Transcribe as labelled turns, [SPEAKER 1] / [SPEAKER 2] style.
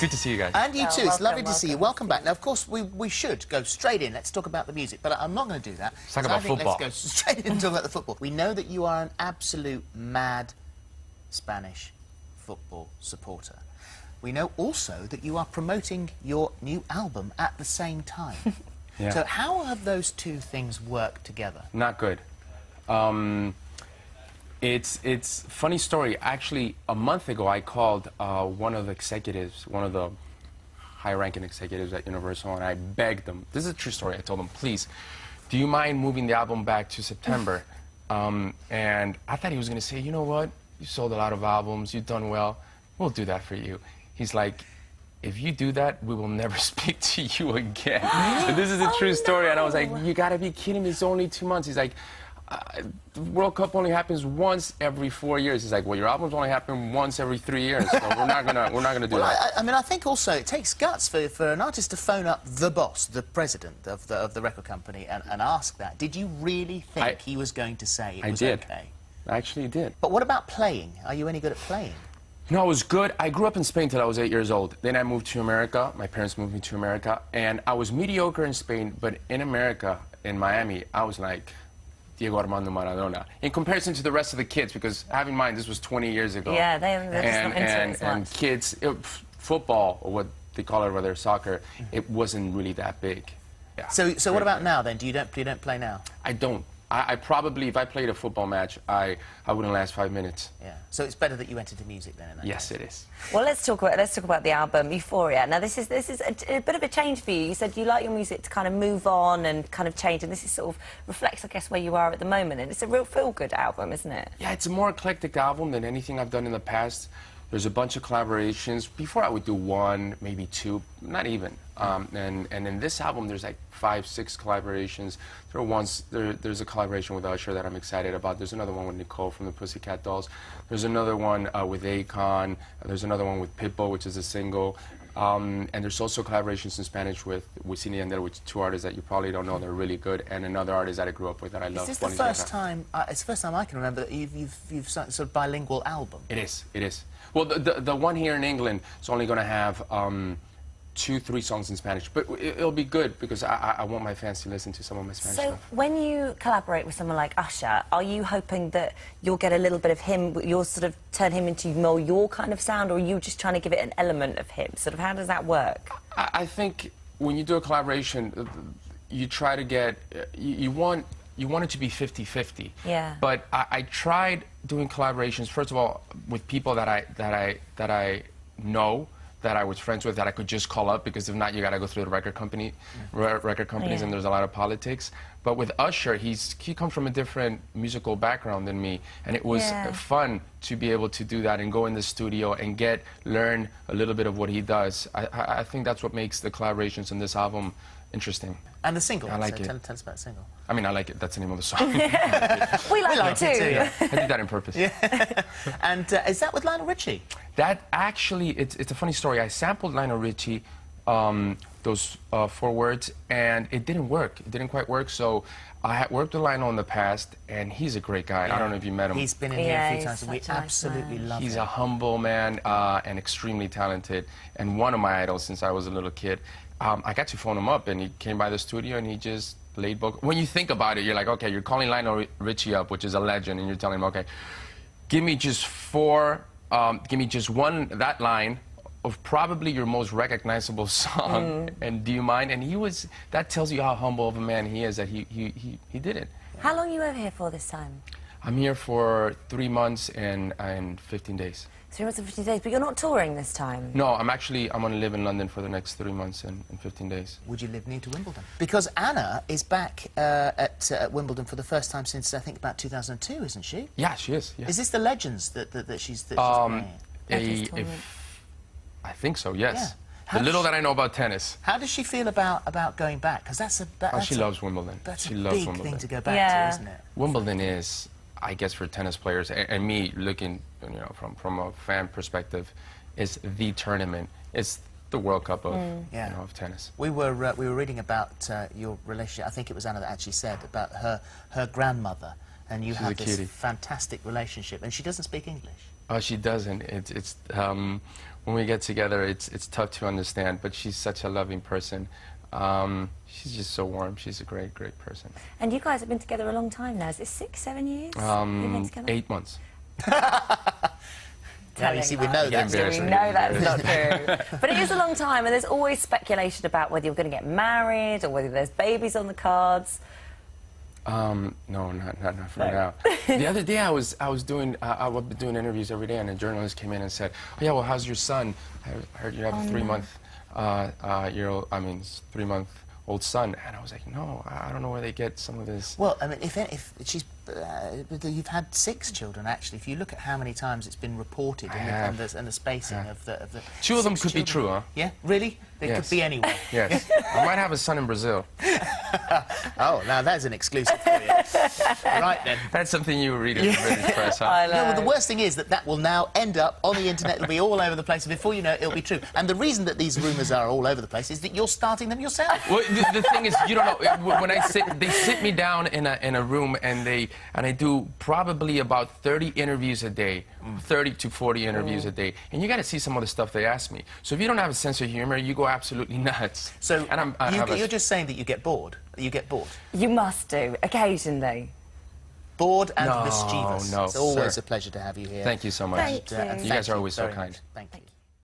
[SPEAKER 1] good to see you guys.
[SPEAKER 2] And you too. It's lovely to see you. Welcome back.
[SPEAKER 3] back.
[SPEAKER 2] Now, of course, we should go straight in. Let's talk about the music, but I'm not going to do that.
[SPEAKER 1] Let's talk about football.
[SPEAKER 2] Let's go straight in and talk about the football. We know that you are an absolute mad Spanish football supporter. We know also that you are promoting your new album at the same time.
[SPEAKER 1] Yeah.
[SPEAKER 2] So how have those two things worked together?
[SPEAKER 1] Not good. It's funny story. Actually, a month ago, I called one of the executives, one of the high-ranking executives at Universal, and I begged them. This is a true story. I told them, please, do you mind moving the album back to September? And I thought he was going to say, you know what? You sold a lot of albums. You've done well. We'll do that for you. He's like, if you do that, we will never speak to you again. And this is a true story. And I was like, you got to be kidding me. It's only 2 months. He's like, the World Cup only happens once every 4 years. He's like, well, your albums only happen once every 3 years, so we're not gonna do that.
[SPEAKER 2] I mean, I think also it takes guts for an artist to phone up the boss, the president of the record company, and ask that. Did you really think he was going to say it was okay?
[SPEAKER 1] I actually did.
[SPEAKER 2] But what about playing? Are you any good at playing?
[SPEAKER 1] No, I was good. I grew up in Spain till I was 8 years old. Then I moved to America. My parents moved me to America, and I was mediocre in Spain, but in America, in Miami, I was like Diego Armando Maradona, in comparison to the rest of the kids, because have in mind, this was 20 years ago.
[SPEAKER 3] Yeah, they're just not into it as much.
[SPEAKER 1] And kids, football, or what they call it, whether soccer, it wasn't really that big. Yeah.
[SPEAKER 2] So what about now, then? You don't play now?
[SPEAKER 1] I don't. I probably, if I played a football match, I wouldn't last 5 minutes.
[SPEAKER 2] Yeah. So it's better that you went into music then. In that
[SPEAKER 1] yes,
[SPEAKER 2] case.
[SPEAKER 1] it is.
[SPEAKER 3] Well, let's talk about the album Euphoria. Now, this is a bit of a change for you. You said you like your music to kind of move on and kind of change, and this is sort of reflects, I guess, where you are at the moment. And it's a real feel-good album, isn't it?
[SPEAKER 1] Yeah, it's a more eclectic album than anything I've done in the past. There's a bunch of collaborations. Before I would do one, maybe two, not even. And in this album, there's like 5, 6 collaborations. There's a collaboration with Usher that I'm excited about. There's another one with Nicole from the Pussycat Dolls. There's another one with Akon. There's another one with Pitbull, which is a single. And there's also collaborations in Spanish with Wisin y Yandel, which 2 artists that you probably don't know. They're really good, and another artist that I grew up with that I love.
[SPEAKER 2] Is this the first time? It's the first time I can remember that you've sort of bilingual album.
[SPEAKER 1] It is. It is. Well, the one here in England is only going to have 2, 3 songs in Spanish, but it'll be good because I want my fans to listen to some of my Spanish stuff.
[SPEAKER 3] So when you collaborate with someone like Usher, are you hoping that you'll get a little bit of him, you'll sort of turn him into more your kind of sound, or are you just trying to give it an element of him? Sort of, how does that work?
[SPEAKER 1] I think when you do a collaboration, you try to get, you want it to be 50-50.
[SPEAKER 3] Yeah.
[SPEAKER 1] But I tried doing collaborations, first of all, with people that I know, that I was friends with, that I could just call up, because if not, you got to go through the record companies, and there's a lot of politics. But with Usher, he comes from a different musical background than me, and it was fun to be able to do that and go in the studio and learn a little bit of what he does. I think that's what makes the collaborations in this album interesting.
[SPEAKER 2] And the single.
[SPEAKER 1] I like it.
[SPEAKER 2] Tell us about the single.
[SPEAKER 1] I mean, I like it. That's the name of the song.
[SPEAKER 3] We like it too.
[SPEAKER 1] Yeah. I did that on purpose.
[SPEAKER 2] Yeah. And is that with Lionel Richie?
[SPEAKER 1] That actually, it's a funny story. I sampled Lionel Richie, those 4 words, and it didn't work. It didn't quite work. So I had worked with Lionel in the past, and he's a great guy. Yeah. I don't know if you met him.
[SPEAKER 2] He's been in here a few times, and we absolutely love him.
[SPEAKER 1] He's a humble man and extremely talented, and one of my idols since I was a little kid. I got to phone him up, and he came by the studio, and he just laid book. When you think about it, you're like, okay, you're calling Lionel Richie up, which is a legend, and you're telling him, okay, give me just that line of probably your most recognizable song, and do you mind? And that tells you how humble of a man he is, that he did it.
[SPEAKER 3] How long are you over here for this time?
[SPEAKER 1] I'm here for 3 months and 15 days.
[SPEAKER 3] 3 months and 15 days, but you're not touring this time?
[SPEAKER 1] No, I'm going to live in London for the next 3 months and 15 days.
[SPEAKER 2] Would you live near to Wimbledon? Because Anna is back at Wimbledon for the first time since, I think, about 2002, isn't she?
[SPEAKER 1] Yeah, she is. Yeah.
[SPEAKER 2] Is this the Legends that she's playing?
[SPEAKER 1] I think so, yes.
[SPEAKER 2] Yeah.
[SPEAKER 1] The little that I know about tennis.
[SPEAKER 2] How does she feel about going back? Because
[SPEAKER 1] she loves Wimbledon.
[SPEAKER 2] That's
[SPEAKER 1] she
[SPEAKER 2] a
[SPEAKER 1] loves
[SPEAKER 2] big
[SPEAKER 1] Wimbledon.
[SPEAKER 2] thing to go back to, isn't it?
[SPEAKER 1] Wimbledon is, I guess, for tennis players, and me looking, from a fan perspective, is the tournament. It's the World Cup of, of tennis.
[SPEAKER 2] We were reading about your relationship. I think it was Anna that actually said about her grandmother, and you have this fantastic relationship. And she doesn't speak English.
[SPEAKER 1] Oh, she doesn't. It's when we get together, it's tough to understand, but she's such a loving person. She's just so warm. She's a great, great person.
[SPEAKER 3] And you guys have been together a long time now. Is it 6, 7 years? You've been together?
[SPEAKER 1] 8 months.
[SPEAKER 2] Now, you see, we know that's
[SPEAKER 3] not true. But it is a long time, and there's always speculation about whether you're going to get married or whether there's babies on the cards.
[SPEAKER 1] No, not for now. The other day I was doing interviews every day, and a journalist came in and said, "Oh yeah, well, how's your son? I heard you have a 3-month-old son." And I was like, "No, I don't know where they get some of this."
[SPEAKER 2] Well, I mean, if she's, you've had 6 children actually. If you look at how many times it's been reported and the spacing of the
[SPEAKER 1] 2 of them could
[SPEAKER 2] children.
[SPEAKER 1] be true, huh?
[SPEAKER 2] Yeah, really? They
[SPEAKER 1] Yes.
[SPEAKER 2] could be anywhere.
[SPEAKER 1] Yes, I might have a son in Brazil.
[SPEAKER 2] Oh, now that's an exclusive for you. Right then.
[SPEAKER 1] That's something you read in the British press, huh?
[SPEAKER 3] I know.
[SPEAKER 2] No, well, the worst thing is that will now end up on the internet. It'll be all over the place, and before you know it, it'll be true. And the reason that these rumours are all over the place is that you're starting them yourself.
[SPEAKER 1] Well, the thing is, you don't know. When they sit me down in a room, and I do probably about 30 interviews a day, 30 to 40 interviews a day, and you got to see some of the stuff they ask me. So if you don't have a sense of humor, you go absolutely nuts.
[SPEAKER 2] So
[SPEAKER 1] and
[SPEAKER 2] you're just saying that you get bored. You get bored.
[SPEAKER 3] You must do, occasionally.
[SPEAKER 2] Bored and
[SPEAKER 1] No,
[SPEAKER 2] mischievous.
[SPEAKER 1] no,
[SPEAKER 2] It's always
[SPEAKER 1] sir.
[SPEAKER 2] a pleasure to have you here.
[SPEAKER 1] Thank you so much.
[SPEAKER 3] Thank you.
[SPEAKER 1] You guys are always so
[SPEAKER 2] very
[SPEAKER 1] kind.
[SPEAKER 2] much. Thank you.